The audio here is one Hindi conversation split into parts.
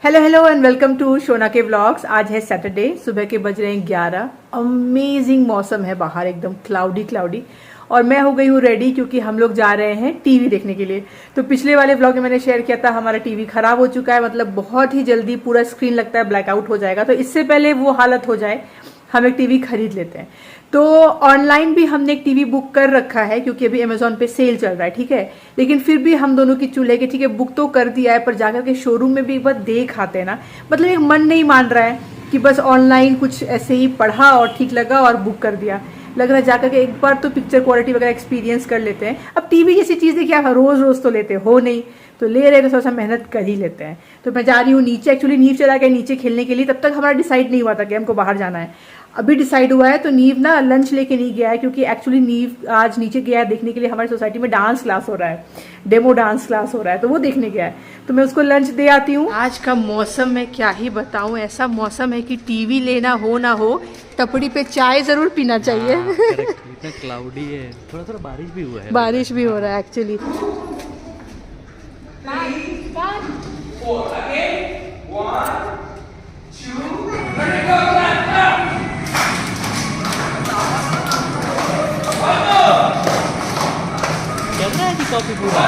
Hello hello and welcome to Shona के व्लॉग्स। आज है सैटरडे, सुबह के बज रहे हैं 11। अमेजिंग मौसम है बाहर, एकदम क्लाउडी क्लाउडी। और मैं हो गई हूँ रेडी क्योंकि हम लोग जा रहे हैं टीवी देखने के लिए। तो पिछले वाले व्लॉग में मैंने शेयर किया था हमारा टीवी खराब हो चुका है, मतलब बहुत ही जल्दी पूरा स्क्रीन लगता है ब्लैकआउट हो जाएगा। तो इससे पहले वो हालत हो जाए हम एक टीवी खरीद लेते हैं। तो ऑनलाइन भी हमने एक टीवी बुक कर रखा है क्योंकि अभी अमेजोन पे सेल चल रहा है, ठीक है। लेकिन फिर भी हम दोनों की चूल्हे के, ठीक है, बुक तो कर दिया है, पर जाकर के शोरूम में भी एक बार देख आते हैं ना। मतलब एक मन नहीं मान रहा है कि बस ऑनलाइन कुछ ऐसे ही पढ़ा और ठीक लगा और बुक कर दिया। लग रहा है जाकर के एक बार तो पिक्चर क्वालिटी वगैरह एक्सपीरियंस कर लेते हैं। अब टीवी जैसी चीज़ देखिए, आप रोज रोज तो लेते हो नहीं, तो ले रहे तो थोड़ा सा मेहनत कर ही लेते हैं। तो मैं जा रही हूँ नीचे, एक्चुअली नींव चला गया नीचे खेलने के लिए। तब तक हमारा डिसाइड नहीं हुआ था कि हमको बाहर जाना है। अभी डिसाइड हुआ है। तो नीव ना लंच लेके नहीं गया है क्योंकि एक्चुअली नीव आज नीचे गया है देखने के लिए, हमारी सोसाइटी में डांस क्लास हो रहा है, डेमो डांस क्लास हो रहा है, तो वो देखने गया है। तो मैं उसको लंच दे आती हूँ। आज का मौसम मैं क्या ही बताऊँ, ऐसा मौसम है कि टीवी लेना हो ना हो, टपड़ी पे चाय जरूर पीना चाहिए। इतना क्लाउडी है, थोड़ा थोड़ा बारिश भी हुआ है। बारिश भी हो रहा है एक्चुअली। चल रहा है कि कॉफी पूरा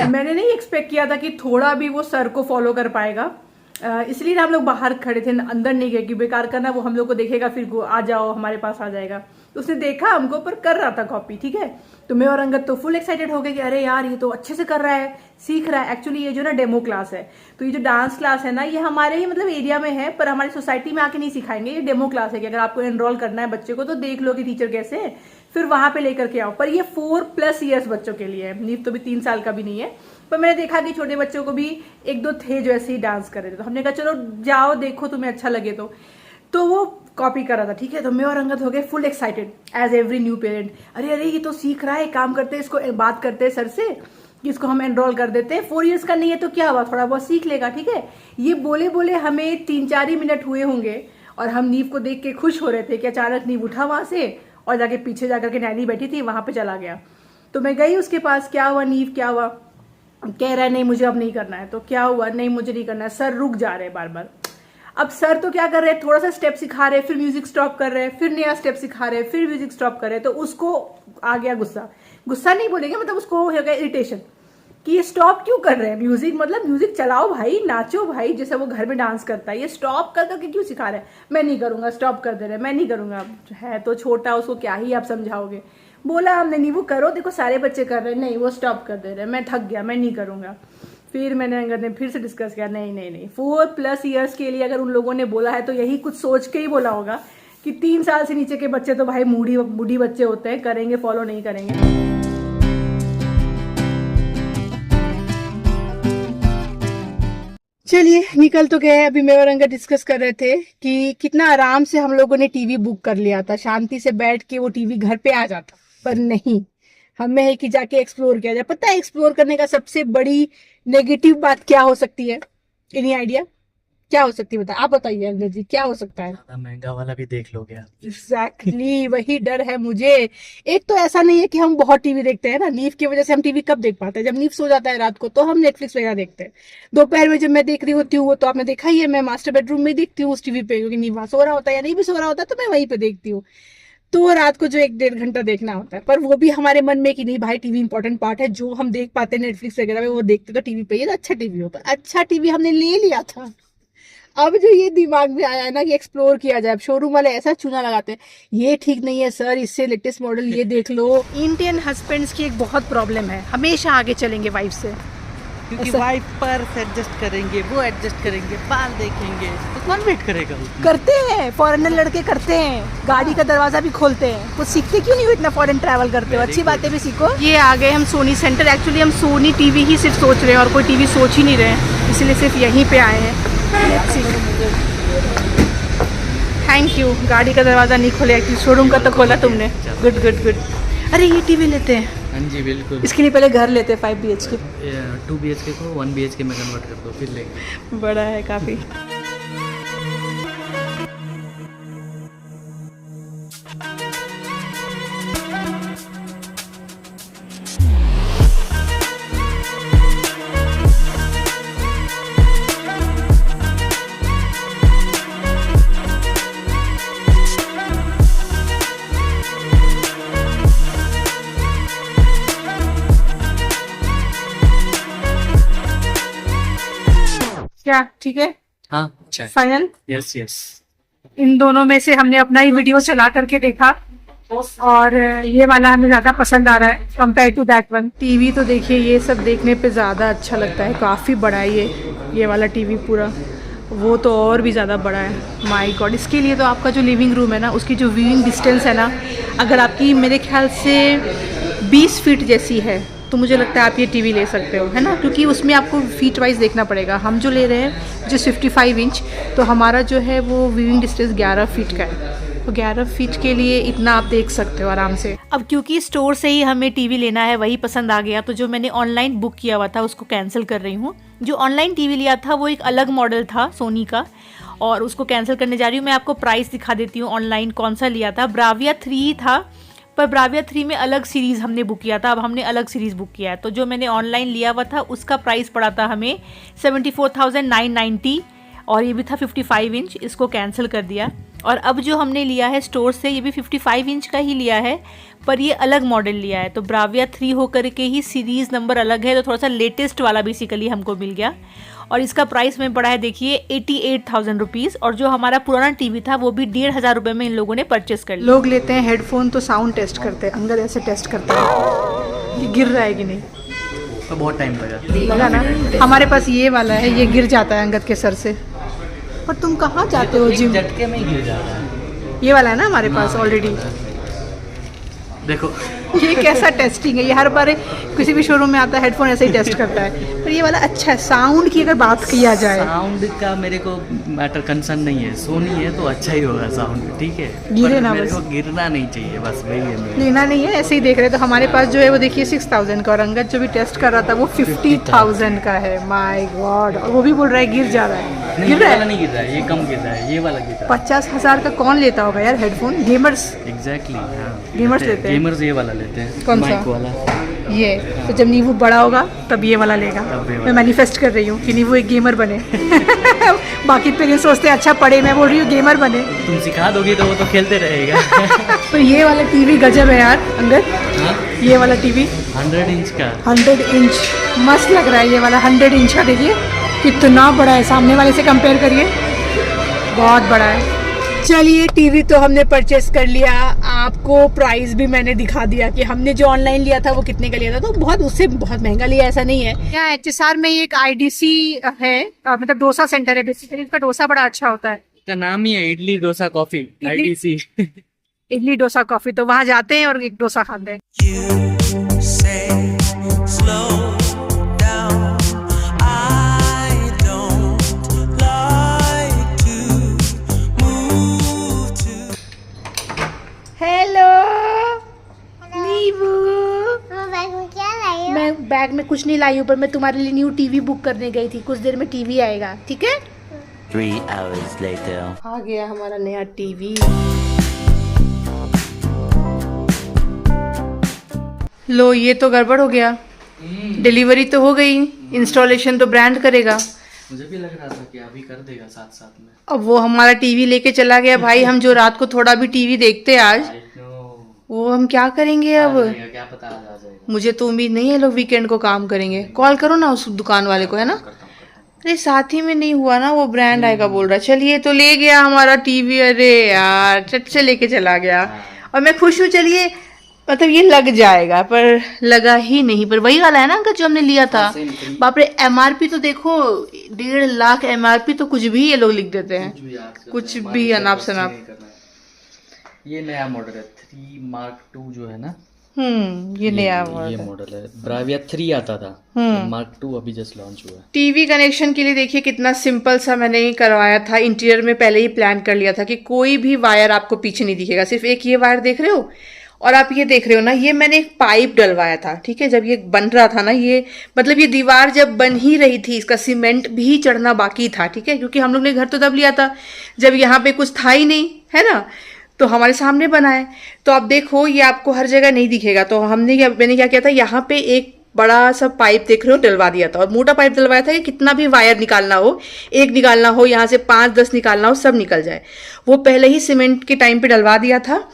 मैंने नहीं एक्सपेक्ट किया था कि थोड़ा भी वो सर को फॉलो कर पाएगा, इसलिए हम लोग बाहर खड़े थे, अंदर नहीं गए कि बेकार करना, वो हम लोग को देखेगा फिर आ जाओ हमारे पास आ जाएगा। तो उसने देखा हमको पर कर रहा था कॉपी, ठीक है। तो मैं और अंगद तो फुल एक्साइटेड हो गए कि अरे यार ये तो अच्छे से कर रहा है, सीख रहा है। एक्चुअली ये जो ना डेमो क्लास है, तो ये जो डांस क्लास है ना, ये हमारे ही मतलब एरिया में है, पर हमारी सोसाइटी में आके नहीं सिखाएंगे। ये डेमो क्लास है कि अगर आपको एनरोल करना है बच्चे को तो देख लो कि टीचर कैसे है, फिर वहां पे लेकर के आओ। पर ये 4+ ईयर्स बच्चों के लिए है, नीव तो भी 3 साल का भी नहीं है। पर मैंने देखा कि छोटे बच्चों को भी 1-2 थे जो ऐसे ही डांस कर रहे थे, तो हमने कहा चलो जाओ देखो तुम्हें अच्छा लगे तो वो कॉपी कर रहा था, ठीक है। तो मैं और अंगद हो गए full excited as every new parent. अरे अरे ये तो सीख रहा है, काम करते हैं, इसको बात करते हैं सर से कि इसको हम एनरोल कर देते हैं। 4 ईयर्स का नहीं है तो क्या हुआ, थोड़ा बहुत सीख लेगा, ठीक है। ये बोले बोले हमें 3-4 ही मिनट हुए होंगे और हम नीव को देख के खुश हो रहे थे कि अचानक नीव उठा वहां से और जाके पीछे जाकर के नैनी बैठी थी वहां पे चला गया। तो मैं गई उसके पास, क्या हुआ नीव, क्या हुआ। कह रहा है नहीं मुझे अब नहीं करना है। तो क्या हुआ, नहीं मुझे नहीं करना है। सर रुक जा रहे हैं बार बार। अब सर तो क्या कर रहे हैं, थोड़ा सा स्टेप सिखा रहे हैं, फिर म्यूजिक स्टॉप कर रहे हैं, फिर नया स्टेप सिखा रहे हैं, फिर म्यूजिक स्टॉप कर रहे हैं। तो उसको आ गया गुस्सा, गुस्सा नहीं बोलेंगे, मतलब उसको हो गया इरिटेशन कि ये स्टॉप क्यों कर रहे हैं म्यूजिक, मतलब म्यूजिक चलाओ भाई, नाचो भाई, जैसे वो घर में डांस करता है, ये स्टॉप कर करके क्यों सिखा रहे हैं। मैं नहीं करूंगा, स्टॉप कर दे रहे हैं, मैं नहीं करूंगा। है तो छोटा, उसको क्या ही आप समझाओगे। बोला हमने नहीं, वो करो, देखो सारे बच्चे कर रहे हैं, नहीं वो स्टॉप कर दे रहे हैं, मैं थक गया, मैं नहीं करूंगा। फिर मैंने अंगद ने फिर से डिस्कस किया, नहीं नहीं नहीं, 4+ ईयर्स के लिए अगर उन लोगों ने बोला है तो यही कुछ सोच के ही बोला होगा कि 3 साल से नीचे के बच्चे तो भाई मूडी बच्चे होते हैं, करेंगे फॉलो नहीं करेंगे। चलिए निकल तो गए। अभी मैं और अंगद डिस्कस कर रहे थे कि कितना आराम से हम लोगों ने टीवी बुक कर लिया था, शांति से बैठ के वो टीवी घर पे आ जाता, पर नहीं, हमें है कि जाके एक्सप्लोर किया जाए। पता है एक्सप्लोर करने का सबसे बड़ी नेगेटिव बात क्या हो सकती है, एनी आइडिया क्या हो सकती है, बता आप बताइए अंगद जी, क्या हो सकता है। ज्यादा महंगा वाला भी देख लोगे आप। एग्जैक्टली वही डर है मुझे। एक तो ऐसा नहीं है कि हम बहुत टीवी देखते हैं ना, नीव की वजह से हम टीवी कब देख पाते हैं, जब नीव सो जाता है रात को तो हम नेटफ्लिक्स वगैरह देखते हैं। दोपहर में जब मैं देख रही होती हूँ वो तो आपने देखा ही है, मैं मास्टर बेडरूम में देखती हूँ उस टीवी पे, क्योंकि नीव वहां सो रहा होता है या नहीं भी सो रहा होता है तो मैं वहीं पे देखती हूँ। तो रात को जो 1-1.5 घंटा देखना होता है, पर वो भी हमारे मन में कि नहीं भाई टीवी इंपॉर्टेंट पार्ट है, जो हम देख पाते हैं नेटफ्लिक्स वगैरह में वो देखते तो टीवी पे ही, तो अच्छा टीवी होता, अच्छा टीवी हमने ले लिया था। अब जो ये दिमाग में आया है ना कि एक्सप्लोर किया जाए, शोरूम वाले ऐसा चूना लगाते हैं, ये ठीक नहीं है सर, इससे लेटेस्ट मॉडल ये देख लो। इंडियन हस्बैंड्स की एक बहुत प्रॉब्लम है, हमेशा आगे चलेंगे वाइफ से, क्योंकि ऐसा- वाइफ पर एडजस्ट करेंगे, वो एडजस्ट करेंगे, बाल देखेंगे, तो कौन वेट करेगा उतना? करते हैं फॉरेनर लड़के, करते हैं, गाड़ी का दरवाजा भी खोलते हैं। कुछ सीखते क्यों नहीं हो, इतना फॉरेन ट्रैवल करते हो, अच्छी बातें भी सीखो। ये आ गए हम सोनी सेंटर, एक्चुअली हम सोनी टीवी ही सिर्फ सोच रहे हैं और कोई टीवी सोच ही नहीं रहे हैं, इसलिए सिर्फ यहीं पे आए हैं। थैंक यू, गाड़ी का दरवाजा नहीं खोला, एक्चुअली शोरूम का तो खोला तुमने। Good good good. अरे ये टीवी लेते हैं, हाँ जी बिल्कुल। इसके लिए पहले घर लेते हैं 5 BHK। 2 BHK को 1 BHK में कन्वर्ट कर दो, फिर लेंगे। बड़ा है काफी। क्या ठीक है हाँ अच्छा है। फाइनल? Yes yes. इन दोनों में से हमने अपना ही वीडियो चला करके देखा और ये वाला हमें ज्यादा पसंद आ रहा है compare to that one. TV तो देखिए, ये सब देखने पे ज्यादा अच्छा लगता है, काफी बड़ा है ये वाला टीवी पूरा, वो तो और भी ज़्यादा बड़ा है। माय गॉड, इसके लिए तो आपका जो लिविंग रूम है ना, उसकी जो व्यूइंग डिस्टेंस है ना, अगर आपकी मेरे ख्याल से 20 फीट जैसी है तो मुझे लगता है आप ये टीवी ले सकते हो, है ना, क्योंकि उसमें आपको फीट वाइज देखना पड़ेगा। हम जो ले रहे हैं जो 55 इंच, तो हमारा जो है वो व्यूइंग डिस्टेंस 11 फीट का है, तो 11 फीट के लिए इतना आप देख सकते हो आराम से। अब क्योंकि स्टोर से ही हमें टीवी लेना है, वही पसंद आ गया, तो जो मैंने ऑनलाइन बुक किया हुआ था उसको कैंसिल कर रही हूँ। जो ऑनलाइन टीवी लिया था वो एक अलग मॉडल था सोनी का, और उसको कैंसिल करने जा रही हूँ। मैं आपको प्राइस दिखा देती हूँ ऑनलाइन कौन सा लिया था। ब्राविया 3 था, पर ब्राविया 3 में अलग सीरीज़ हमने बुक किया था, अब हमने अलग सीरीज़ बुक किया है। तो जो मैंने ऑनलाइन लिया हुआ था उसका प्राइस पड़ा था हमें 74,990, और ये भी था 55 इंच, इसको कैंसिल कर दिया। और अब जो हमने लिया है स्टोर से, ये भी 55 इंच का ही लिया है, पर ये अलग मॉडल लिया है। तो ब्राविया 3 होकर के ही सीरीज़ नंबर अलग है, तो थोड़ा सा लेटेस्ट वाला बेसिकली हमको मिल गया। और इसका प्राइस में पड़ा है देखिए 88,000 रुपीज़, और जो हमारा पुराना टीवी था वो भी 1,500 रुपये में इन लोगों ने परचेस कर लिया। लोग लेते हैं हेडफोन तो साउंड टेस्ट करते हैं, अंगद ऐसे टेस्ट करते हैं कि गिर रहा है कि नहीं, तो बहुत टाइम लगा लगा ना। हमारे पास ये वाला है, ये गिर जाता है अंगद के सर से। पर तुम कहाँ जाते हो जिम? झटके में ही गिर जाता है। ये वाला है ना हमारे पास ऑलरेडी। देखो ये कैसा टेस्टिंग है, ये हर बार किसी भी शोरूम में आता है हेडफोन ऐसे ही टेस्ट करता है। पर ये वाला अच्छा है। साउंड की अगर बात किया जाए, साउंड का मेरे को मैटर कंसर्न नहीं है, सोनी है तो अच्छा ही होगा साउंड, ठीक है, गिरे पर ना मेरे बस। को गिरना नहीं चाहिए, बस वही है मेरा। लेना नहीं है, ऐसे ही देख रहे। तो हमारे पास जो है वो देखिए 6,000 का, और अंगद जो भी टेस्ट कर रहा था वो 50,000 का है। माय गॉड, और वो भी बोल रहा है गिर जा रहा है। नहीं, गिर ये रहा वाला है। नहीं गिर रहा है, ये कम गिर रहा है, ये वाला गिर रहा है। 50,000 का कौन लेता होगा यार हेडफोन? गेमर्स। एग्जैक्टली हाँ, Gamers लेते हैं। गेमर्स ये वाला लेते हैं। कौन सा? माइक वाला। ये तो जब नीवू बड़ा होगा तब ये वाला लेगा। तब ये वाला। मैं मैनिफेस्ट कर रही हूँ कि नीवू एक गेमर बने। बाकी पेरेंट्स सोचते हैं अच्छा पढ़े, मैं बोल रही हूँ गेमर बने। तुम सिखा दोगी तो वो तो खेलते रहेगा। पर ये वाला टीवी गजब है यार अंगद, हाँ? ये वाला टीवी 100 इंच का। 100 इंच मस्त लग रहा है। ये वाला 100 इंच का देखिए कितना बड़ा है, सामने वाले से कंपेयर करिए, बहुत बड़ा है। चलिए टीवी तो हमने परचेस कर लिया, आपको प्राइस भी मैंने दिखा दिया कि हमने जो ऑनलाइन लिया था वो कितने का लिया था। तो बहुत उससे बहुत महंगा लिया ऐसा नहीं है। यहाँ HSR में एक IDC है, मतलब डोसा सेंटर है बेसिकली, इसका डोसा बड़ा अच्छा होता है। इसका नाम ही है idli dosa coffee, IDC। Idli dosa coffee, तो वहाँ जाते हैं और एक डोसा खाते हैं। You say slow down. I don't like to move too. Hello Neevu, bag में क्या लाई हो? मैं बैग में कुछ नहीं लाई हूँ, पर मैं तुम्हारे लिए न्यू टीवी बुक करने गई थी। कुछ देर में टीवी आएगा, ठीक है? 3 hours later. आ गया हमारा नया टीवी। लो ये तो गड़बड़ हो गया। डिलीवरी तो हो गई, इंस्टॉलेशन तो ब्रांड करेगा। मुझे भी लग रहा था कि अभी कर देगा साथ साथ में। अब वो हमारा टीवी लेके चला गया भाई। हम जो रात को थोड़ा भी टीवी देखते आज, I know। वो हम क्या करेंगे अब? आ जाएगा, क्या पता आज आ जाएगा। मुझे तो उम्मीद नहीं है लोग वीकेंड को काम करेंगे। कॉल करो ना उस दुकान वाले को, है ना? करता हूँ। अरे साथ ही में नहीं हुआ ना, वो ब्रांड आएगा बोल रहा। चलिए तो ले गया हमारा टीवी। अरे यार चट से लेके चला गया। और मैं खुश हूँ, चलिए मतलब ये लग जाएगा, पर लगा ही नहीं। पर वही वाला है ना अंकल जो हमने लिया था। बाप रे, एमआरपी तो देखो 1.5 लाख एमआरपी, तो कुछ भी ये लोग लिख देते हैं, कुछ भी अनाप शनाप। ये नया मॉडल है 3 Mark II जो है ना। ये नया ये मॉडल है। ब्राविया 3 आता था, Mark II अभी जस्ट लॉन्च हुआ है। टीवी कनेक्शन के लिए देखिए कितना सिंपल सा मैंने करवाया था। इंटीरियर में पहले ही प्लान कर लिया था कि कोई भी वायर आपको पीछे नहीं दिखेगा, सिर्फ एक ये वायर देख रहे हो और आप ये देख रहे हो ना, ये मैंने एक पाइप डलवाया था। ठीक है, जब ये बन रहा था ना, ये मतलब ये दीवार जब बन ही रही थी, इसका सीमेंट भी चढ़ना बाकी था। ठीक है, क्योंकि हम लोग ने घर तो तब लिया था जब यहाँ पे कुछ था ही नहीं, है ना, तो हमारे सामने बना है। तो आप देखो ये आपको हर जगह नहीं दिखेगा, तो मैंने क्या किया था, यहाँ पे एक बड़ा सा पाइप देख रहे हो डलवा दिया था, और मोटा पाइप डलवाया था कि कितना भी वायर निकालना हो, एक निकालना हो, यहाँ से 5-10 निकालना हो, सब निकल जाए। वो पहले ही सीमेंट के टाइम पे डलवा दिया था,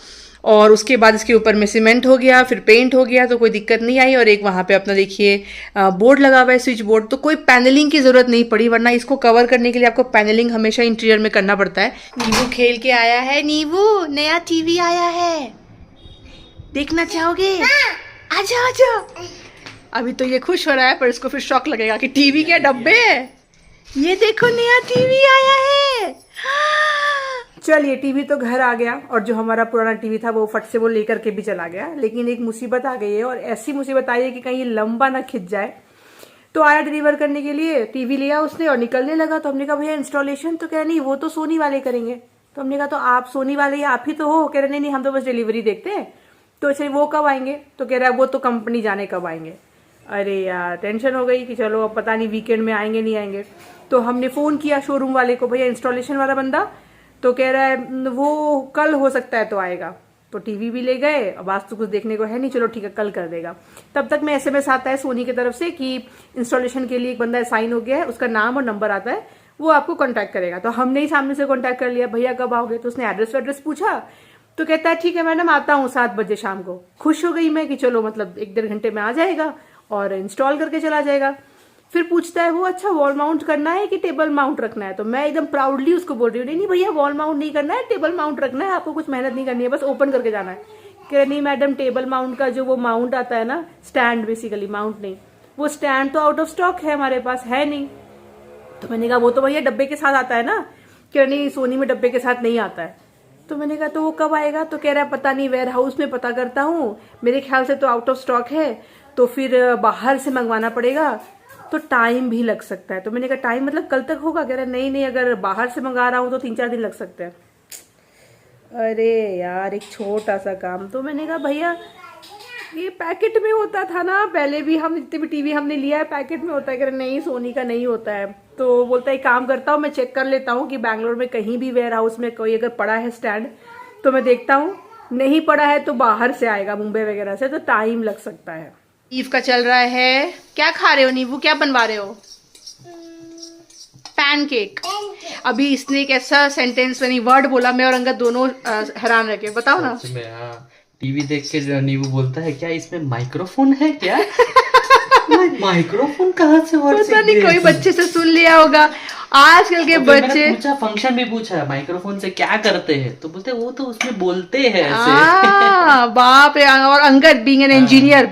और उसके बाद इसके ऊपर में सीमेंट हो गया, फिर पेंट हो गया, तो कोई दिक्कत नहीं आई। और एक वहाँ पे अपना देखिए बोर्ड लगा हुआ है, स्विच बोर्ड, तो कोई पैनलिंग की जरूरत नहीं पड़ी, वरना इसको कवर करने के लिए आपको पैनलिंग हमेशा इंटीरियर में करना पड़ता है। नींबू खेल के आया है, नींबू नया टीवी आया है, देखना चाहोगे? आजा आजा। अभी तो ये खुश हो रहा है, पर इसको फिर शौक लगेगा कि टीवी के डब्बे है, ये देखो नया टीवी आया है। चलिए टीवी तो घर आ गया, और जो हमारा पुराना टीवी था वो फट से वो लेकर के भी चला गया। लेकिन एक मुसीबत आ गई है, और ऐसी मुसीबत आई है कि कहीं लंबा ना खिंच जाए। तो आया डिलीवर करने के लिए, टीवी लिया उसने और निकलने लगा। तो हमने कहा भैया इंस्टॉलेशन, तो कह नहीं वो तो सोनी वाले करेंगे। तो हमने कहा तो आप सोनी वाले आप ही तो हो? कह रहे नहीं हम तो बस डिलीवरी देखते हैं। तो अच्छा वो कब आएंगे? तो कह रहा है वो तो कंपनी जाने कब आएंगे। अरे यार टेंशन हो गई कि चलो अब पता नहीं वीकेंड में आएंगे नहीं आएंगे। तो हमने फोन किया शोरूम वाले को, भैया इंस्टॉलेशन वाला बंदा, तो कह रहा है वो कल हो सकता है तो आएगा। तो टीवी भी ले गए, अब आज तो कुछ देखने को है नहीं, चलो ठीक है कल कर देगा। तब तक में एसएमएस आता है सोनी की तरफ से कि इंस्टॉलेशन के लिए एक बंदा साइन हो गया है, उसका नाम और नंबर आता है, वो आपको कांटेक्ट करेगा। तो हमने ही सामने से कांटेक्ट कर लिया, भैया कब आओगे? तो उसने एड्रेस पूछा, तो कहता है ठीक है मैडम आता हूँ 7 बजे शाम को। खुश हो गई मैं कि चलो मतलब 1-1.5 घंटे में आ जाएगा और इंस्टॉल करके चला जाएगा। फिर पूछता है वो अच्छा वॉल माउंट करना है कि टेबल माउंट रखना है? तो मैं एकदम प्राउडली उसको बोल रही हूँ नहीं भैया वॉल माउंट नहीं करना है, टेबल माउंट रखना है, आपको कुछ मेहनत नहीं करनी है, बस ओपन करके जाना है। कह रहे नहीं मैडम टेबल माउंट का जो वो माउंट आता है ना, स्टैंड बेसिकली माउंट नहीं, वो स्टैंड तो आउट ऑफ स्टॉक है, हमारे पास है नहीं। तो मैंने कहा वो तो भैया डब्बे के साथ आता है ना। कह रहे नहीं सोनी में डब्बे के साथ नहीं आता है। तो मैंने कहा तो वो कब आएगा? तो कह रहा है पता नहीं, वेयर हाउस में पता करता हूँ, मेरे ख्याल से तो आउट ऑफ स्टॉक है, तो फिर बाहर से मंगवाना पड़ेगा, तो टाइम भी लग सकता है। तो मैंने कहा टाइम मतलब कल तक होगा? कह रहा नहीं अगर बाहर से मंगा रहा हूँ तो 3-4 दिन लग सकते हैं। अरे यार एक छोटा सा काम। तो मैंने कहा भैया ये पैकेट में होता था ना, पहले भी हम जितने भी टीवी हमने लिया है पैकेट में होता है। कह रहे नहीं सोनी का नहीं होता है। तो बोलता है काम करता हूँ मैं चेक कर लेता हूँ कि बैंगलोर में कहीं भी वेयर हाउस में कोई अगर पड़ा है स्टैंड तो मैं देखता हूँ, नहीं पड़ा है तो बाहर से आएगा मुंबई वगैरह से, तो टाइम लग सकता है। ईव का चल रहा है, क्या खा रहे हो नींबू, क्या बनवा रहे हो? पैनकेक। अभी इसने एक ऐसा सेंटेंस यानी वर्ड बोला, मैं और अंगद दोनों हैरान रह गए। बताओ ना। टीवी देख के नींबू बोलता है क्या इसमें माइक्रोफोन है क्या? माइक्रोफोन कहाँ से पता नहीं, कोई बच्चे से सुन लिया होगा। आजकल के बच्चे पूछा, फंक्शन भी पूछा माइक्रोफोन से क्या करते हैं, तो बोलते वो तो उसमें बोलते हैं ऐसे। बाप रे। और अंगद बीइंग एन इंजीनियर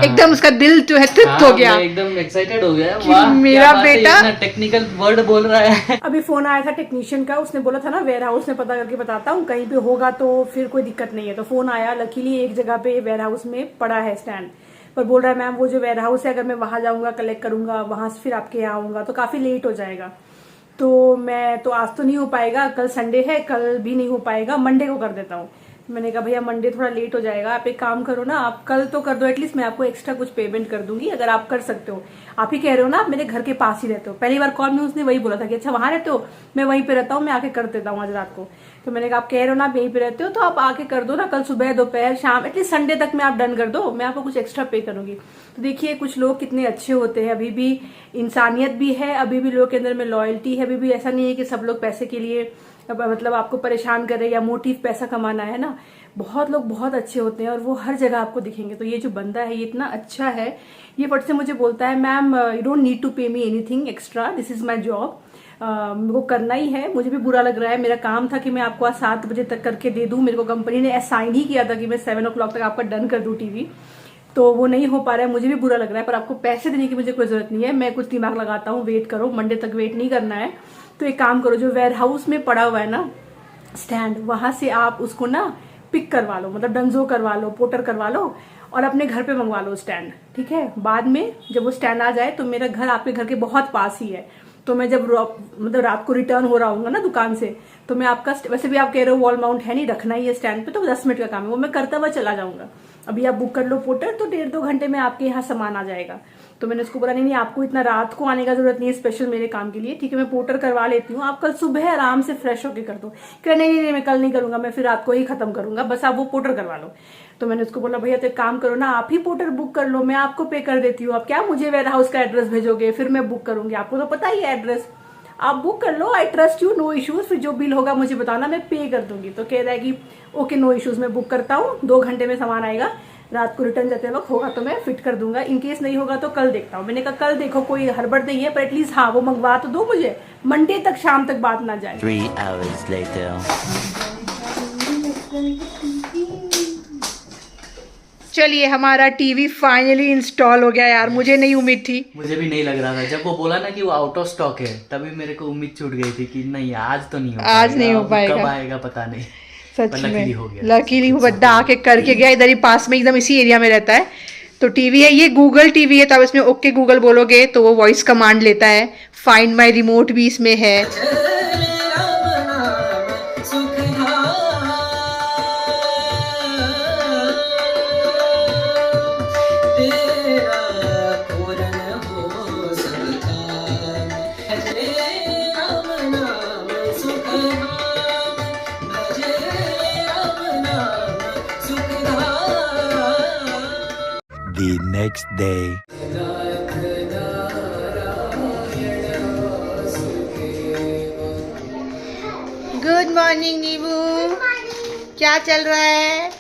एकदम उसका दिल जो है तृप्त हो गया, एकदम एक्साइटेड हो गया। वाह मेरा बेटा टेक्निकल वर्ड बोल रहा है। अभी फोन आया था टेक्नीशियन का, उसने बोला था ना वेयर हाउस में पता करके बताता हूँ, कहीं पे होगा तो फिर कोई दिक्कत नहीं है। तो फोन आया, लकीली एक जगह पे वेयर हाउस में पड़ा है स्टैंड, पर बोल रहा है मैम वो जो वेयर हाउस है अगर मैं वहां जाऊंगा कलेक्ट करूंगा, वहां से फिर आपके यहाँ आऊंगा तो काफी लेट हो जाएगा। तो मैं तो आज तो नहीं हो पाएगा, कल संडे है, कल भी नहीं हो पाएगा, मंडे को कर देता हूँ। मैंने कहा भैया मंडे थोड़ा लेट हो जाएगा, आप एक काम करो ना, आप कल तो कर दो, एटलीस्ट मैं आपको एक्स्ट्रा कुछ पेमेंट कर दूंगी अगर आप कर सकते हो। आप ही कह रहे हो ना आप मेरे घर के पास ही रहते हो, पहली बार कॉल में उसने वही बोला था कि अच्छा वहां रहते हो, मैं वहीं पे रहता हूँ, मैं आके कर देता हूँ आज रात को। तो मैंने कहा आप कह रहे हो ना आप यहीं पे रहते हो तो आप आके कर दो ना, कल सुबह दोपहर शाम एटलीस्ट संडे तक में आप डन कर दो, मैं आपको कुछ एक्स्ट्रा पे करूंगी। तो देखिए कुछ लोग कितने अच्छे होते हैं, अभी भी इंसानियत भी है, अभी भी लोगों के अंदर में लॉयल्टी है, अभी भी ऐसा नहीं है कि सब लोग पैसे के लिए मतलब आपको परेशान करे या मोटिव पैसा कमाना है ना, बहुत लोग बहुत अच्छे होते हैं और वो हर जगह आपको दिखेंगे। तो ये जो बंदा है ये इतना अच्छा है, ये फट से मुझे बोलता है ma'am you don't need to pay me anything extra, this is my job, मेरे को करना ही है। मुझे भी बुरा लग रहा है, मेरा काम था कि मैं आपको आज 7 बजे तक करके दे दूं, मेरे को कंपनी ने असाइन ही किया था कि मैं 7 o'clock तक आपका डन कर दूं टीवी, तो वो नहीं हो पा रहा है, मुझे भी बुरा लग रहा है। पर आपको पैसे देने की मुझे कोई जरूरत नहीं है, मैं कुछ दिमाग लगाता हूँ, वेट करो, मंडे तक वेट नहीं करना है। तो एक काम करो, जो वेयर हाउस में पड़ा हुआ है ना स्टैंड, वहां से आप उसको ना पिक करवा लो, मतलब डंजो करवा लो, पोर्टर करवा लो और अपने घर पे मंगवा लो स्टैंड, ठीक है। बाद में जब वो स्टैंड आ जाए तो मेरा घर आपके घर के बहुत पास ही है, तो मैं जब मतलब रात को रिटर्न हो रहा हूँ ना दुकान से, तो मैं आपका, वैसे भी आप कह रहे हो वॉल माउंट है नहीं, रखना ही है स्टैंड पे, तो 10 मिनट का काम है, वो मैं करता हुआ चला जाऊंगा। अभी आप बुक कर लो पोर्टर, तो 1.5-2 घंटे में आपके यहाँ सामान आ जाएगा। तो मैंने उसको बोला नहीं आपको इतना रात को आने का जरूरत नहीं है स्पेशल मेरे काम के लिए, ठीक है मैं पोर्टर करवा लेती हूँ, आप कल सुबह आराम से फ्रेश होके कर दो। कह नहीं मैं कल नहीं करूंगा, मैं फिर रात को ही खत्म करूंगा, बस आप वो पोर्टर करवा लो। तो मैंने उसको बोला भैया तो एक काम करो ना, आप ही पोर्टर बुक कर लो, मैं आपको पे कर देती हूँ, आप क्या मुझे वेयर हाउस का एड्रेस भेजोगे, फिर मैं बुक करूंगी, आपको तो पता ही है एड्रेस, आप बुक कर लो, I trust you, no issues, फिर जो बिल होगा मुझे बताना, मैं पे कर दूंगी। तो कह रहा है कि ओके नो इश्यूज, मैं बुक करता हूँ, 2 घंटे में सामान आएगा, रात को रिटर्न जाते वक्त होगा तो मैं फिट कर दूंगा, इन केस नहीं होगा तो कल देखता हूँ। मैंने कहा कल देखो, कोई हड़बड़ नहीं है, पर एटलीस्ट हाँ वो मंगवा तो दो मुझे, मंडे तक शाम तक बात ना जाए। 3 hours later. चलिए हमारा टीवी फाइनली इंस्टॉल हो गया यार, मुझे नहीं उम्मीद थी। मुझे भी नहीं लग रहा था, जब वो बोला ना कि वो आउट ऑफ स्टॉक है, तभी मेरे को उम्मीद छूट गई थी कि नहीं आज तो नहीं हो आज नहीं हो पाएगा, कब आएगा पता नहीं। सच पर लकीली हो में गया, लकीली वो बद्दा आके करके गया, इधर ही पास में एकदम इसी एरिया में रहता है। तो टीवी है, ये गूगल टीवी है, तो आप इसमें ओके गूगल बोलोगे तो वो वॉइस कमांड लेता है, फाइंड माई रिमोट भी इसमें है। The next day. Good morning नीबू, क्या चल रहा है?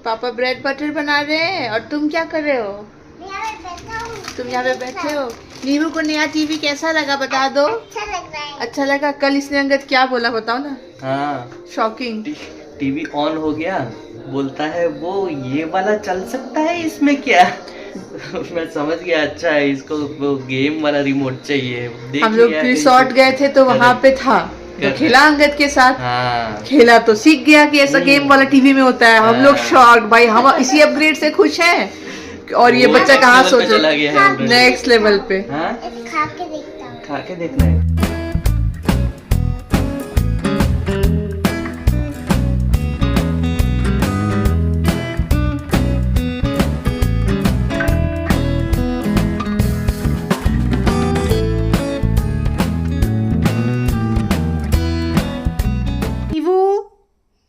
पापा ब्रेड बटर बना रहे हैं और तुम क्या कर रहे हो? तुम यहाँ पे बैठे हो। नीबू को नया टीवी कैसा लगा बता दो। अच्छा लग रहा है। अच्छा लगा। कल इसने अंगद क्या बोला बताओ ना। हाँ शॉकिंग। टीवी ऑन हो गया, बोलता है वो ये वाला चल सकता है इसमें क्या। मैं समझ गया, अच्छा है इसको वो गेम वाला रिमोट चाहिए। हम लोग रिसोर्ट गए थे तो वहाँ पे था, तो खेला अंगद के साथ। हाँ। खेला तो सीख गया कि ऐसा गेम वाला टीवी में होता है। हम लोग शॉक भाई, हम इसी अपग्रेड से खुश हैं। और ये बच्चा कहाँ सोच चला गया है नेक्स्ट लेवल पे। हाँ? खा के देखता हूँ। खा के देखना है।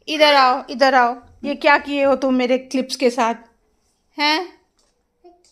इधर आओ, इधर आओ। ये क्या किए हो तुम मेरे क्लिप्स के साथ हैं?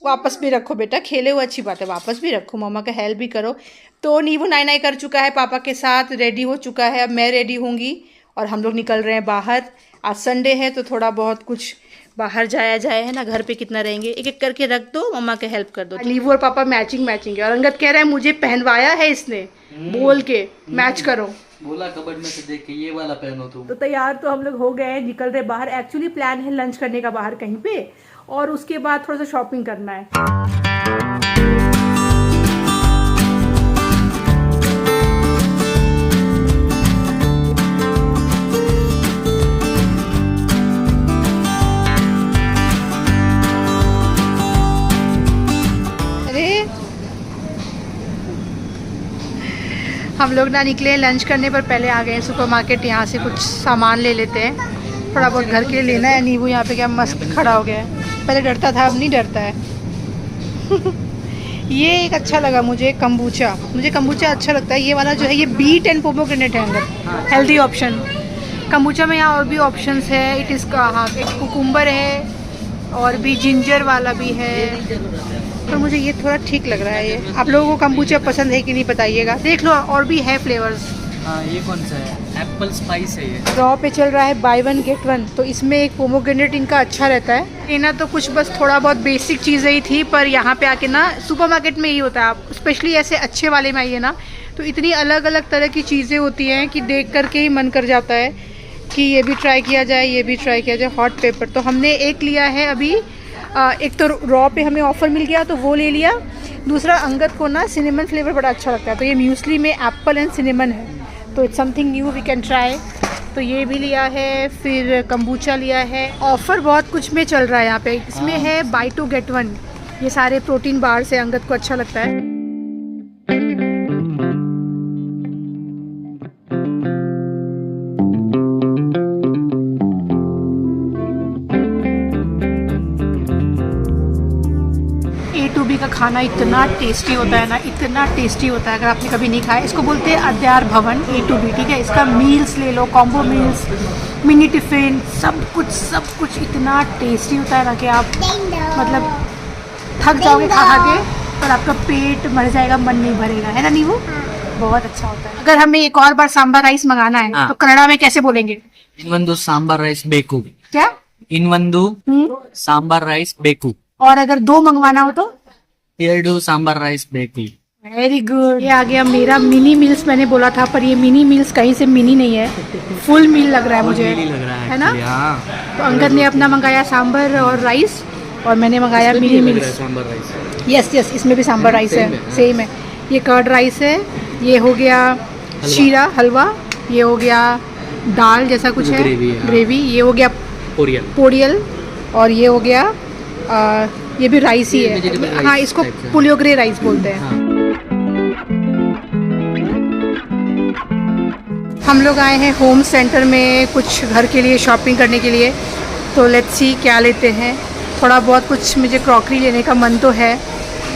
वापस भी रखो बेटा, खेले हुए अच्छी बात है, वापस भी रखो, मम्मा का हेल्प भी करो। तो नीबू नाई नाई कर चुका है पापा के साथ, रेडी हो चुका है। अब मैं रेडी होंगी और हम लोग निकल रहे हैं बाहर। आज संडे है तो थोड़ा बहुत कुछ बाहर जाया जाए, है ना। घर पे कितना रहेंगे, एक एक करके रख दो, मम्मा के हेल्प कर दो। नीबू और पापा मैचिंग मैचिंग है और अंगद कह रहा है मुझे पहनवाया है इसने, बोल के मैच करो। बोला कबर्ड में से देख के ये वाला पहनो तुम। तो तैयार तो हम लोग हो गए, निकल रहे बाहर। एक्चुअली प्लान है लंच करने का बाहर कहीं पे, और उसके बाद थोड़ा सा शॉपिंग करना है। हम लोग ना निकले लंच करने, पर पहले आ गए सुपरमार्केट। यहाँ से कुछ सामान ले लेते हैं, थोड़ा बहुत घर के लिए लेना है। नीबू यहाँ पे क्या मस्त खड़ा हो गया है, पहले डरता था अब नहीं डरता है। ये एक अच्छा लगा मुझे, कम्बूचा। मुझे कम्बूचा अच्छा लगता है। ये वाला जो है ये बीट एंड पोमोग्रेनेट है अंदर, हेल्दी ऑप्शन। कम्बूचा में यहाँ और भी ऑप्शंस है। इट इज़ का हाँ, एक कुकुम्बर है और भी जिंजर वाला भी है। पर मुझे ये थोड़ा ठीक लग रहा है। ये आप लोगों को कंबूचा पसंद है कि नहीं बताइएगा। देख लो और भी है फ्लेवर्स। हाँ, ये कौन सा है? एप्पल स्पाइस है ये। रॉ पे चल रहा है बाय वन गेट वन, तो इसमें एक पोमोग्रेनेट इनका अच्छा रहता है। लेना तो कुछ बस थोड़ा बहुत बेसिक चीज़ें ही थी, पर यहाँ पे आके ना सुपरमार्केट में ही होता है। आप स्पेशली ऐसे अच्छे वाले में आइए ना, तो इतनी अलग अलग तरह की चीज़ें होती हैं कि देख करके ही मन कर जाता है कि ये भी ट्राई किया जाए, ये भी ट्राई किया जाए। हॉट पेपर तो हमने एक लिया है अभी, एक तो रॉ पे हमें ऑफ़र मिल गया तो वो ले लिया। दूसरा अंगद को ना सिनेमन फ्लेवर बड़ा अच्छा लगता है, तो ये म्यूसली में एप्पल एंड सिनेमन है, तो it's something new we can try. तो ये भी लिया है, फिर कंबूचा लिया है। ऑफ़र बहुत कुछ में चल रहा है यहाँ पे। इसमें है बाय टू गेट वन, ये सारे प्रोटीन बार से अंगद को अच्छा लगता है। A2B का खाना इतना टेस्टी होता है ना, इतना टेस्टी होता है। अगर आपने कभी नहीं खाया, इसको बोलते हैं अद्यार भवन A2B, ठीक है। इसका मील्स ले लो, कॉम्बो मील्स, मिनी टिफ़िन, सब कुछ इतना टेस्टी होता है ना कि आप मतलब थक जाओगे खा खा के, पर आपका पेट भर जाएगा, मन नहीं भरेगा, है ना नीवू? बहुत अच्छा होता है। अगर हमें एक और बार सांभर राइस मंगाना है हाँ। तो कन्नड़ा में कैसे बोलेंगे? इनवंदु सांबार राइस बेकू। क्या? इनवंदु सांबार राइस बेकू। और अगर 2 मंगवाना हो तो? 2 सांबार राइस बेकू। Very good. ये आ गया मेरा मिनी मील्स। मैंने बोला था, पर ये मिनी मील्स कहीं से मिनी नहीं है, फुल मील लग रहा है मुझे, लग रहा है ना? हाँ। तो अंगद ने अपना मंगाया सांभर और राइस, और मैंने मंगाया mini meals. Sambar rice. Yes, इसमें भी सांभर राइस है, सेम है। ये कर्ड राइस है, ये हो गया शीरा हलवा, ये हो गया दाल जैसा कुछ है, ग्रेवी, ये हो गया पोरियल, और ये हो गया ये भी राइस ही है। हाँ, इसको पुलियोगरे राइस बोलते हैं। हम लोग आए हैं होम सेंटर में कुछ घर के लिए शॉपिंग करने के लिए, तो लेट्स सी क्या लेते हैं। थोड़ा बहुत कुछ मुझे क्रॉकरी लेने का मन तो है,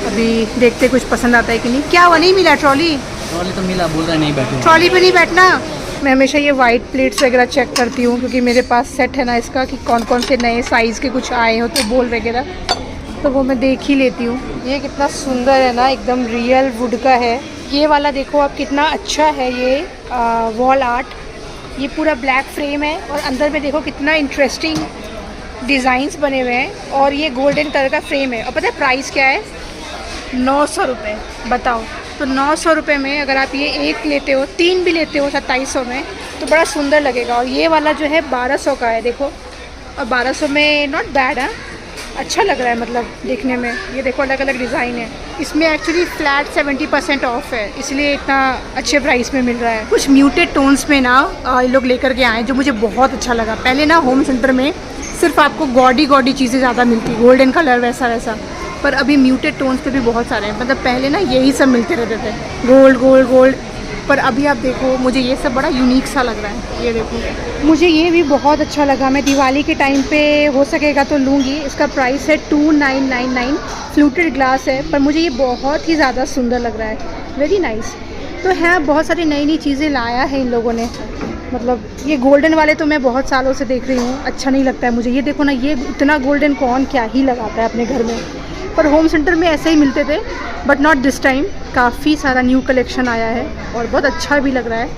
अभी देखते कुछ पसंद आता है कि नहीं। क्या हुआ, नहीं मिला ट्रॉली? ट्रॉली तो मिला, बोल रहा नहीं बैठे। ट्रॉली पे नहीं बैठना। मैं हमेशा ये वाइट प्लेट्स वगैरह चेक करती हूँ, क्योंकि मेरे पास सेट है ना इसका कि कौन कौन से नए साइज़ के कुछ आए हो, तो बोल वगैरह, तो वो मैं देख ही लेती हूँ। ये कितना सुंदर है ना, एकदम रियल वुड का है। ये वाला देखो आप कितना अच्छा है, ये वॉल आर्ट। ये पूरा ब्लैक फ्रेम है और अंदर में देखो कितना इंटरेस्टिंग डिज़ाइंस बने हुए हैं, और ये गोल्डन कलर का फ्रेम है। और पता है प्राइस क्या है? 900 रुपये। बताओ, तो 900 रुपये में अगर आप ये एक लेते हो, 3 भी लेते हो 2700 में, तो बड़ा सुंदर लगेगा। और ये वाला जो है 1200 का है, देखो, और 1200 में नॉट बैड है, अच्छा लग रहा है मतलब देखने में। ये देखो अलग अलग डिज़ाइन है। इसमें एक्चुअली फ्लैट 70% ऑफ है, इसलिए इतना अच्छे प्राइस में मिल रहा है। कुछ म्यूटेड टोन्स में ना ये लोग लेकर के आए, जो मुझे बहुत अच्छा लगा। पहले ना होम सेंटर में सिर्फ आपको गॉडी चीज़ें ज़्यादा मिलती, गोल्डन कलर वैसा वैसा, पर अभी म्यूटेड टोन्स पे भी बहुत सारे हैं। मतलब पहले ना यही सब मिलते रहते थे, गोल्ड, पर अभी आप देखो, मुझे ये सब बड़ा यूनिक सा लग रहा है। ये देखो, मुझे ये भी बहुत अच्छा लगा। मैं दिवाली के टाइम पे हो सकेगा तो लूँगी। इसका प्राइस है 2999, फ्लूटेड ग्लास है, पर मुझे ये बहुत ही ज़्यादा सुंदर लग रहा है, वेरी नाइस। तो है, बहुत सारी नई चीज़ें लाया है इन लोगों ने। मतलब ये गोल्डन वाले तो मैं बहुत सालों से देख रही हूँ, अच्छा नहीं लगता है मुझे। ये देखो ना, ये इतना गोल्डन कौन क्या ही लगाता है अपने घर में, पर होम सेंटर में ऐसे ही मिलते थे, बट नॉट दिस टाइम। काफ़ी सारा न्यू कलेक्शन आया है और बहुत अच्छा भी लग रहा है,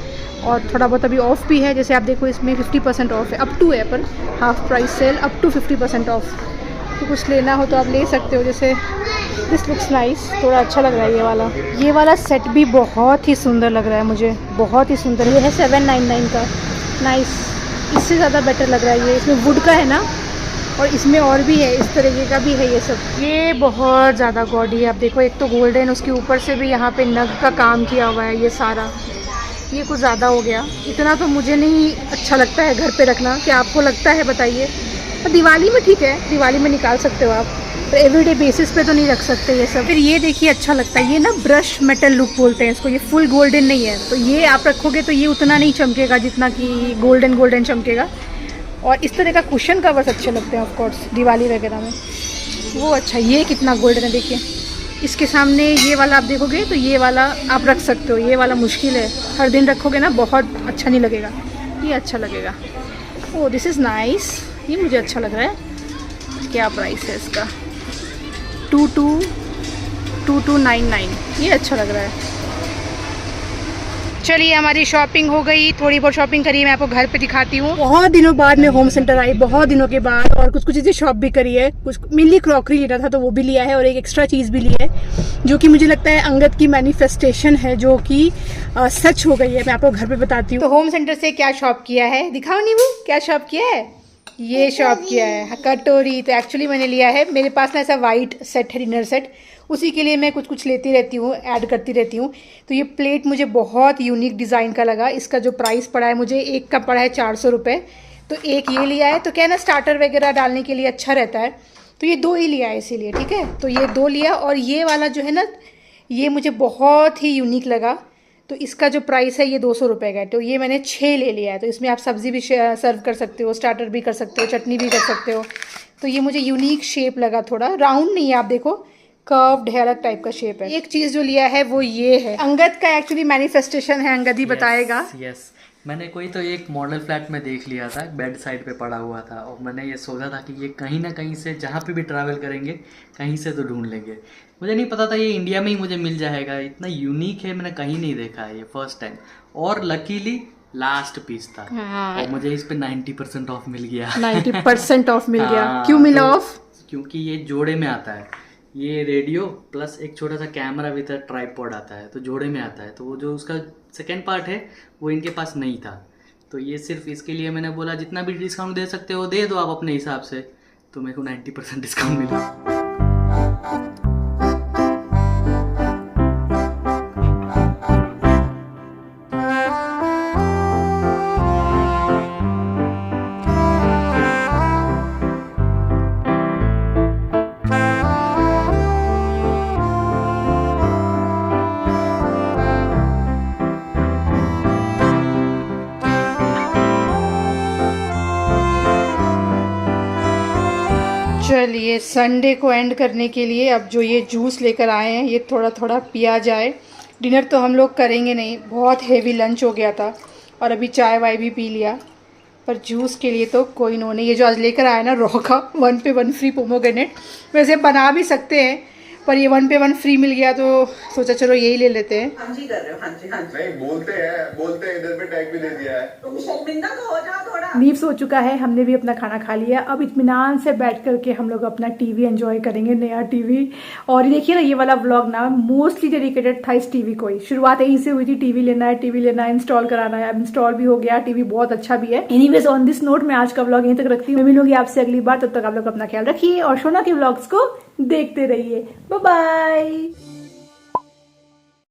और थोड़ा बहुत अभी ऑफ भी है। जैसे आप देखो, इसमें 50% ऑफ है, अप टू है, पर half price sale, up to 50% off. तो कुछ लेना हो तो आप ले सकते हो। जैसे दिस लुक्स नाइस, थोड़ा अच्छा लग रहा है ये वाला सेट भी बहुत ही सुंदर लग रहा है मुझे, बहुत ही सुंदर। ये है 799 का, नाइस। इससे ज़्यादा बेटर लग रहा है ये, इसमें वुड का है ना, और इसमें और भी है, इस तरीके का भी है ये सब। ये बहुत ज़्यादा गॉडी है। आप देखो, एक तो गोल्डन, उसके ऊपर से भी यहाँ पे नग का काम किया हुआ है, ये सारा। ये कुछ ज़्यादा हो गया, इतना तो मुझे नहीं अच्छा लगता है घर पे रखना। क्या आपको लगता है बताइए? दिवाली में ठीक है, दिवाली में निकाल सकते हो आप, पर एवरीडे बेसिस पे तो नहीं रख सकते ये सब। फिर ये देखिए, अच्छा लगता है ये ना, ब्रश मेटल लुक बोलते हैं इसको। ये फुल गोल्डन नहीं है, तो ये आप रखोगे तो ये उतना नहीं चमकेगा जितना कि गोल्डन चमकेगा। और इस तरह का कुशन कवर्स अच्छे लगते हैं ऑफ कोर्स दिवाली वगैरह में, वो अच्छा। ये कितना गोल्डन है देखिए, इसके सामने ये वाला आप देखोगे तो ये वाला आप रख सकते हो। ये वाला मुश्किल है, हर दिन रखोगे ना बहुत अच्छा नहीं लगेगा, ये अच्छा लगेगा। ओह दिस इज़ नाइस, ये मुझे अच्छा लग रहा है। क्या प्राइस है इसका? 2299। ये अच्छा लग रहा है। चलिए हमारी शॉपिंग हो गई, थोड़ी बहुत शॉपिंग करी, मैं आपको घर पे दिखाती हूँ। बहुत दिनों बाद मैं होम सेंटर आई, बहुत दिनों के बाद, और कुछ चीज़ें शॉप भी करी है। कुछ मेनली क्रॉकरी लेना था तो वो भी लिया है, और एक एक्स्ट्रा चीज़ भी ली है जो कि मुझे लगता है अंगद की मैनिफेस्टेशन है, जो कि सच हो गई है। मैं आपको घर पे बताती हूँ। तो होम सेंटर से क्या शॉप किया है दिखाओ नीबू, क्या शॉप किया है? ये शॉप किया है कटोरी। तो एक्चुअली मैंने लिया है, मेरे पास ना ऐसा वाइट सेट है, डिनर सेट, उसी के लिए मैं कुछ लेती रहती हूँ, ऐड करती रहती हूँ। तो ये प्लेट मुझे बहुत यूनिक डिज़ाइन का लगा। इसका जो प्राइस पड़ा है मुझे, एक का पड़ा है 400 रुपये। तो एक ये लिया है, तो क्या है ना, स्टार्टर वगैरह डालने के लिए अच्छा रहता है। तो ये 2 ही लिया है इसीलिए, ठीक है। तो ये 2 लिया, और ये वाला जो है ना, ये मुझे बहुत ही यूनिक लगा। तो इसका जो प्राइस है ये 200 रुपये का है। तो ये मैंने 6 ले लिया है। तो इसमें आप सब्ज़ी भी सर्व कर सकते हो, स्टार्टर भी कर सकते हो, चटनी भी कर सकते हो। तो ये मुझे यूनिक शेप लगा, थोड़ा राउंड नहीं है, आप देखो कर्व्ड है, अलग टाइप का शेप है। एक चीज़ जो लिया है वो ये है, अंगद का एक्चुअली मैनिफेस्टेशन है, अंगद ही बताएगा। यस, मैंने कोई तो एक मॉडल फ्लैट में देख लिया था, बेड साइड पे पड़ा हुआ था, और मैंने ये सोचा था कि ये कहीं ना कहीं से, जहाँ पे भी ट्रैवल करेंगे कहीं से तो ढूंढ लेंगे। मुझे नहीं पता था ये इंडिया में ही मुझे मिल जाएगा, इतना यूनिक है, मैंने कहीं नहीं देखा है, ये फर्स्ट टाइम। और लकीली लास्ट पीस था। हाँ। और मुझे इस पे 90% ऑफ मिल गया। 90% ऑफ मिल गया। हाँ, क्यों मिला तो ऑफ? क्योंकि ये जोड़े में आता है, ये रेडियो प्लस एक छोटा सा कैमरा विद ट्राइपॉड आता है, तो जोड़े में आता है। तो वो जो उसका सेकेंड पार्ट है वो इनके पास नहीं था, तो ये सिर्फ इसके लिए मैंने बोला जितना भी डिस्काउंट दे सकते हो दे दो आप अपने हिसाब से। तो मेरे को 90% डिस्काउंट मिला। चलिए संडे को एंड करने के लिए अब जो ये जूस लेकर आए हैं ये थोड़ा थोड़ा पिया जाए। डिनर तो हम लोग करेंगे नहीं, बहुत हेवी लंच हो गया था, और अभी चाय वाय भी पी लिया, पर जूस के लिए तो कोई नो नहीं। ये जो आज लेकर आया ना रॉ का 1 पे 1 फ्री पोमोग्रेनेट, वैसे बना भी सकते हैं पर ये 1 पे 1 फ्री मिल गया तो सोचा चलो यही ले लेते हैं। हाँ जी कर रहे हो, हाँ जी हाँ जी। नहीं बोलते हैं इधर पे टैग भी दे दिया है। तुम शर्मिंदा तो हो जाओ थोड़ा। नीव सो चुका है, हमने भी अपना खाना खा लिया। अब इत्मीनान से बैठ करके हम लोग अपना टीवी एंजॉय करेंगे, नया टीवी। और देखिए ना ये वाला व्लॉग ना मोस्टली डेडिकेटेड था इस टीवी को ही। शुरुआत यहीं से हुई थी, टीवी लेना है, इंस्टॉल कराना है। अब इंस्टॉल भी हो गया, टीवी बहुत अच्छा भी है। एनीवेज ऑन दिस नोट मैं आज का व्लॉग यहीं तक रखती हूँ। मैं मिलूंगी आपसे अगली बार, तब तक आप लोग अपना ख्याल रखिए और शोना के व्लॉग्स को देखते रहिए। Bye bye.